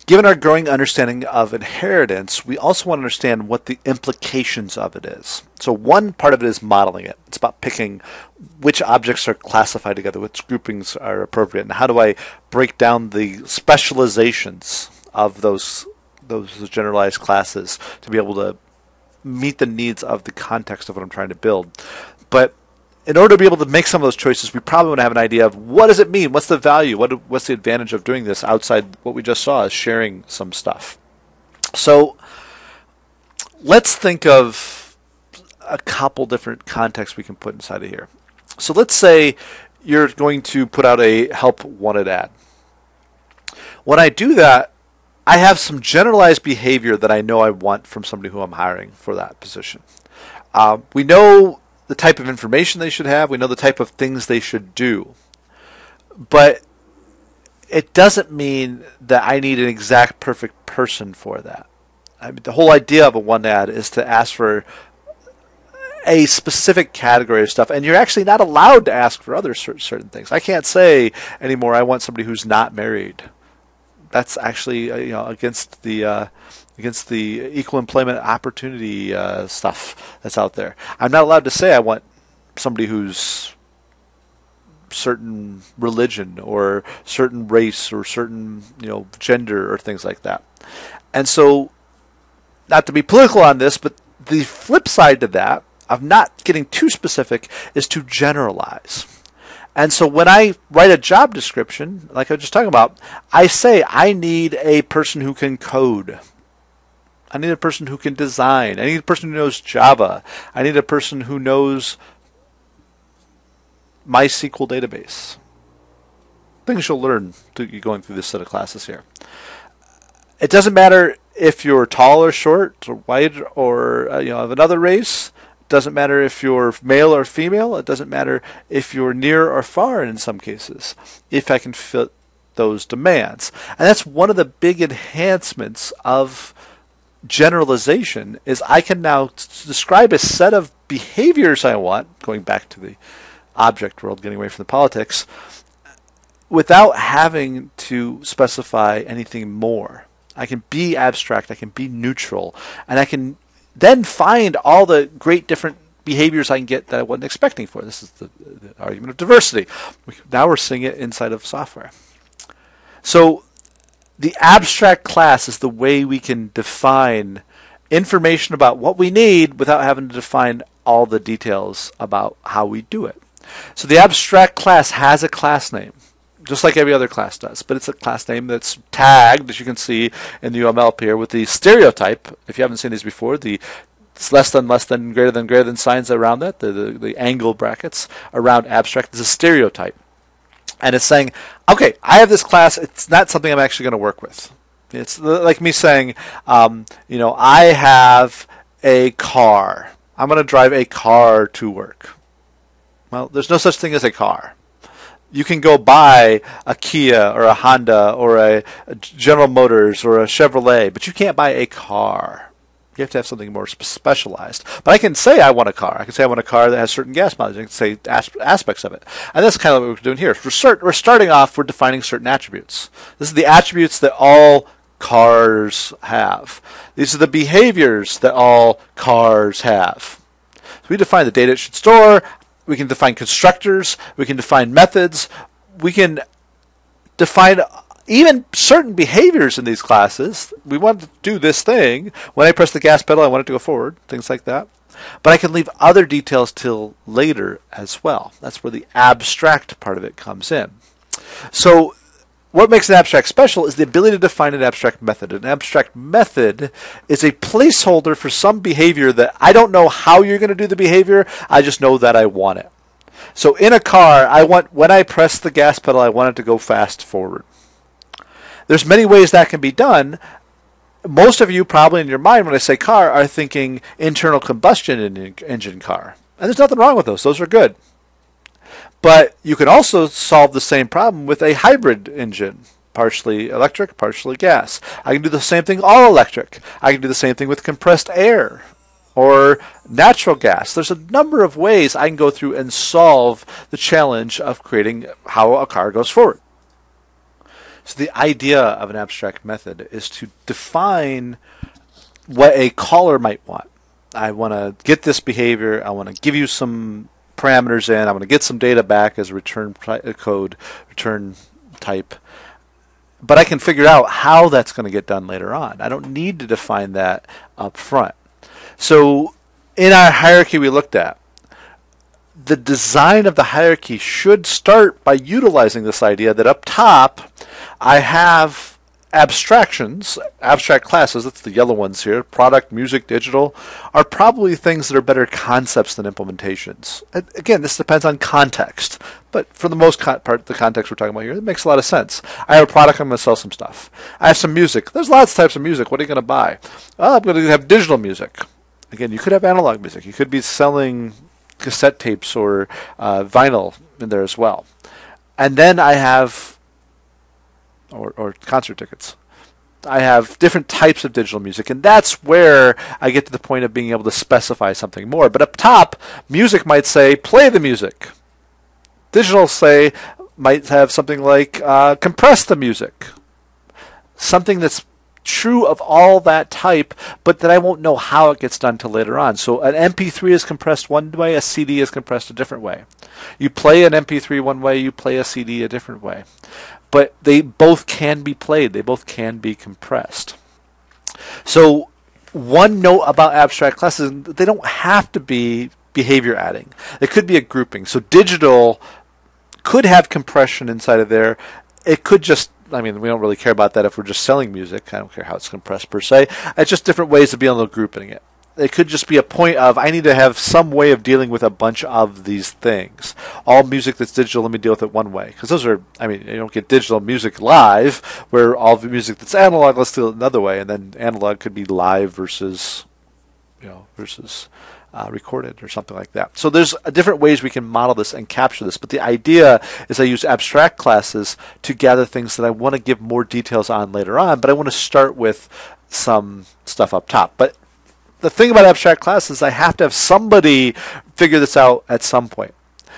Given our growing understanding of inheritance, we also want to understand what the implications of it is. So one part of it is modeling it. It's about picking which objects are classified together, which groupings are appropriate, and how do I break down the specializations of those generalized classes to be able to meet the needs of the context of what I'm trying to build. But in order to be able to make some of those choices, we probably want to have an idea of what does it mean? What's the value? What's the advantage of doing this outside what we just saw, is sharing some stuff. So let's think of a couple different contexts we can put inside of here. So let's say you're going to put out a help wanted ad. When I do that, I have some generalized behavior that I know I want from somebody who I'm hiring for that position. We know the type of information they should have. We know the type of things they should do. But it doesn't mean that I need an exact perfect person for that. I mean, the whole idea of a one ad is to ask for a specific category of stuff, and you're actually not allowed to ask for other certain things. I can't say anymore, I want somebody who's not married. That's actually against the equal employment opportunity stuff that's out there. I'm not allowed to say I want somebody who's certain religion or certain race or certain gender or things like that. And so, not to be political on this, but the flip side to that of not getting too specific is to generalize. And so when I write a job description, like I was just talking about, I say I need a person who can code. I need a person who can design. I need a person who knows Java. I need a person who knows MySQL database. Things you'll learn going through this set of classes here. It doesn't matter if you're tall or short or white or of another race. It doesn't matter if you're male or female. It doesn't matter if you're near or far in some cases, if I can fit those demands. And that's one of the big enhancements of generalization, is I can now describe a set of behaviors I want, going back to the object world, getting away from the politics, without having to specify anything more. I can be abstract, I can be neutral, and I can then find all the great different behaviors I can get that I wasn't expecting for. This is the argument of diversity. Now we're seeing it inside of software. So the abstract class is the way we can define information about what we need without having to define all the details about how we do it. So the abstract class has a class name, just like every other class does, but it's a class name that's tagged, as you can see in the UML up here, with the stereotype. If you haven't seen these before, the less than, greater than signs around that, the angle brackets around abstract is a stereotype. And it's saying, okay, I have this class, it's not something I'm actually going to work with. It's like me saying, I have a car. I'm going to drive a car to work. Well, there's no such thing as a car. You can go buy a Kia or a Honda or a General Motors or a Chevrolet, but you can't buy a car. You have to have something more specialized. But I can say I want a car. I can say I want a car that has certain gas mileage. I can say aspects of it. And that's kind of what we're doing here. We're starting off, we're defining certain attributes. This is the attributes that all cars have. These are the behaviors that all cars have. So we define the data it should store. We can define constructors. We can define methods. We can define even certain behaviors in these classes. We want to do this thing. When I press the gas pedal, I want it to go forward, things like that. But I can leave other details till later as well. That's where the abstract part of it comes in. So what makes an abstract special is the ability to define an abstract method. An abstract method is a placeholder for some behavior that I don't know how you're going to do the behavior. I just know that I want it. So in a car, when I press the gas pedal, I want it to go fast forward. There's many ways that can be done. Most of you probably in your mind when I say car are thinking internal combustion engine car. And there's nothing wrong with those. Those are good. But you can also solve the same problem with a hybrid engine, partially electric, partially gas. I can do the same thing all electric. I can do the same thing with compressed air or natural gas. There's a number of ways I can go through and solve the challenge of creating how a car goes forward. So the idea of an abstract method is to define what a caller might want. I want to get this behavior. I want to give you some parameters in. I want to get some data back as a return code, return type. But I can figure out how that's going to get done later on. I don't need to define that up front. So in our hierarchy we looked at, the design of the hierarchy should start by utilizing this idea that up top I have abstractions, abstract classes, that's the yellow ones here, product, music, digital, are probably things that are better concepts than implementations. Again, this depends on context, but for the most part, the context we're talking about here, it makes a lot of sense. I have a product, I'm going to sell some stuff. I have some music. There's lots of types of music. What are you going to buy? Oh, I'm going to have digital music. Again, you could have analog music. You could be selling cassette tapes or vinyl in there as well. And then I have or concert tickets. I have different types of digital music, and that's where I get to the point of being able to specify something more. But up top, music might say, play the music. Digital might have something like, compress the music. Something that's true of all that type, but that I won't know how it gets done till later on. So an MP3 is compressed one way, a CD is compressed a different way. You play an MP3 one way, you play a CD a different way. But they both can be played. They both can be compressed. So one note about abstract classes, they don't have to be behavior adding. It could be a grouping. So digital could have compression inside of there. It could just, I mean, we don't really care about that if we're just selling music. I don't care how it's compressed per se. It's just different ways of being able to grouping it. It could just be a point of, I need to have some way of dealing with a bunch of these things. All music that's digital, let me deal with it one way. Because those are, I mean, you don't get digital music live, where all the music that's analog, let's do it another way. And then analog could be live versus recorded or something like that. So there's different ways we can model this and capture this. But the idea is I use abstract classes to gather things that I want to give more details on later on, but I want to start with some stuff up top. But the thing about abstract classes is I have to have somebody figure this out at some point.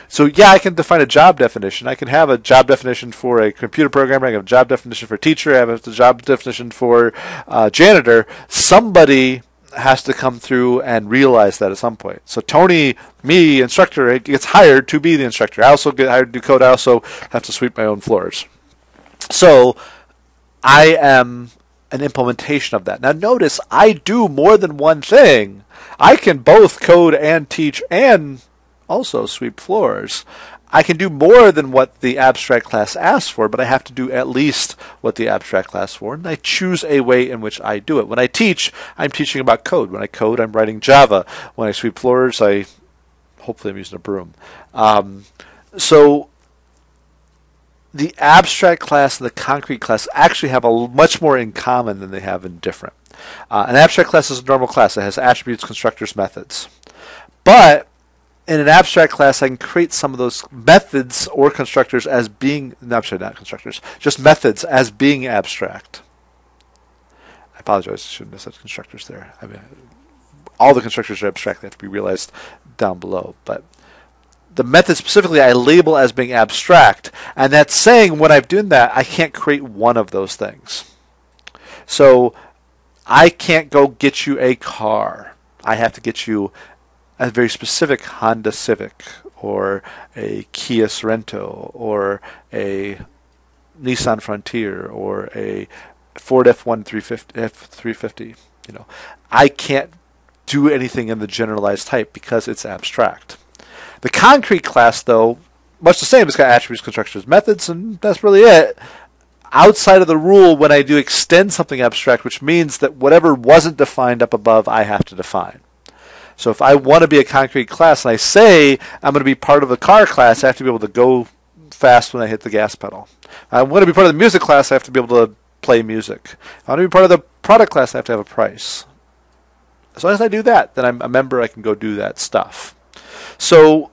So yeah, I can define a job definition. I can have a job definition for a computer programmer. I can have a job definition for a teacher. I have a job definition for a janitor. Somebody has to come through and realize that at some point. So Tony, me, instructor, gets hired to be the instructor. I also get hired to do code. I also have to sweep my own floors. So I am an implementation of that. Now notice, I do more than one thing. I can both code and teach and also sweep floors. I can do more than what the abstract class asks for, but I have to do at least what the abstract class for, and I choose a way in which I do it. When I teach, I'm teaching about code. When I code, I'm writing Java. When I sweep floors, hopefully I'm using a broom. So the abstract class and the concrete class actually have much more in common than they have in different. An abstract class is a normal class. It has attributes, constructors, methods. But in an abstract class, I can create some of those methods or constructors as being, no, sorry, not constructors, just methods as being abstract. I apologize, I shouldn't have said constructors there. I mean, all the constructors are abstract. They have to be realized down below. But the method specifically I label as being abstract, and that's saying when I've done that, I can't create one of those things. So I can't go get you a car. I have to get you a very specific Honda Civic or a Kia Sorento or a Nissan Frontier or a Ford F-350. You know, I can't do anything in the generalized type because it's abstract. The concrete class, though, much the same. It's got attributes, constructors, methods, and that's really it. Outside of the rule, when I do extend something abstract, which means that whatever wasn't defined up above, I have to define. So if I want to be a concrete class and I say I'm going to be part of the car class, I have to be able to go fast when I hit the gas pedal. If I want to be part of the music class, I have to be able to play music. If I want to be part of the product class, I have to have a price. As long as I do that, then I'm a member, I can go do that stuff. So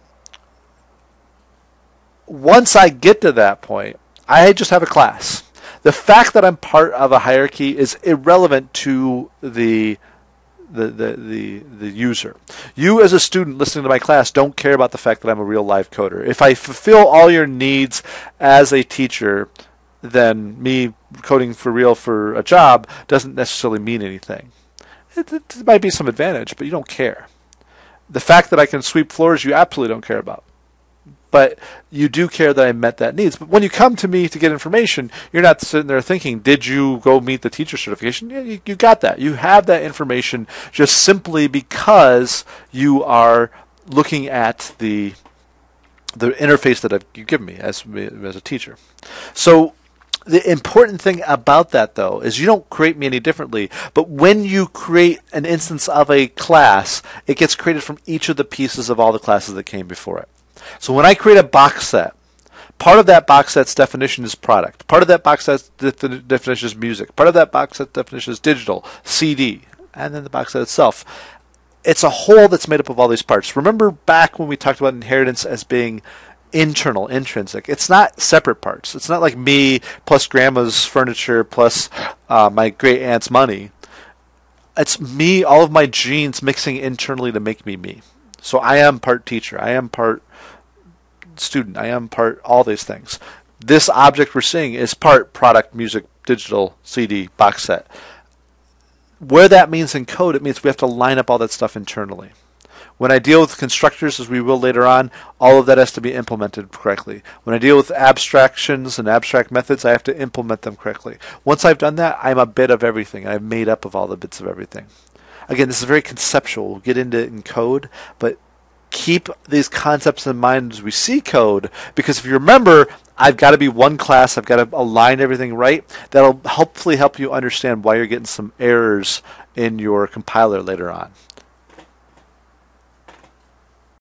once I get to that point, I just have a class. The fact that I'm part of a hierarchy is irrelevant to the user. You as a student listening to my class don't care about the fact that I'm a real live coder. If I fulfill all your needs as a teacher, then me coding for real for a job doesn't necessarily mean anything. It might be some advantage, but you don't care. The fact that I can sweep floors, you absolutely don't care about. But you do care that I met that needs. But when you come to me to get information, you're not sitting there thinking, did you go meet the teacher certification? Yeah, you got that. You have that information just simply because you are looking at the interface that you've given me as a teacher. So the important thing about that, though, is you don't create me any differently, but when you create an instance of a class, it gets created from each of the pieces of all the classes that came before it. So when I create a box set, part of that box set's definition is product. Part of that box set's definition is music. Part of that box set's definition is digital, CD, and then the box set itself. It's a whole that's made up of all these parts. Remember back when we talked about inheritance as being internal, intrinsic. It's not separate parts. It's not like me plus grandma's furniture plus my great aunt's money. It's me, all of my genes mixing internally to make me me. So I am part teacher. I am part student. I am part all these things. This object we're seeing is part product, music, digital, CD, box set. Where that means in code, it means we have to line up all that stuff internally. When I deal with constructors, as we will later on, all of that has to be implemented correctly. When I deal with abstractions and abstract methods, I have to implement them correctly. Once I've done that, I'm a bit of everything. I've made up of all the bits of everything. Again, this is very conceptual. We'll get into it in code, but keep these concepts in mind as we see code, because if you remember, I've got to be one class, I've got to align everything right. That'll hopefully help you understand why you're getting some errors in your compiler later on.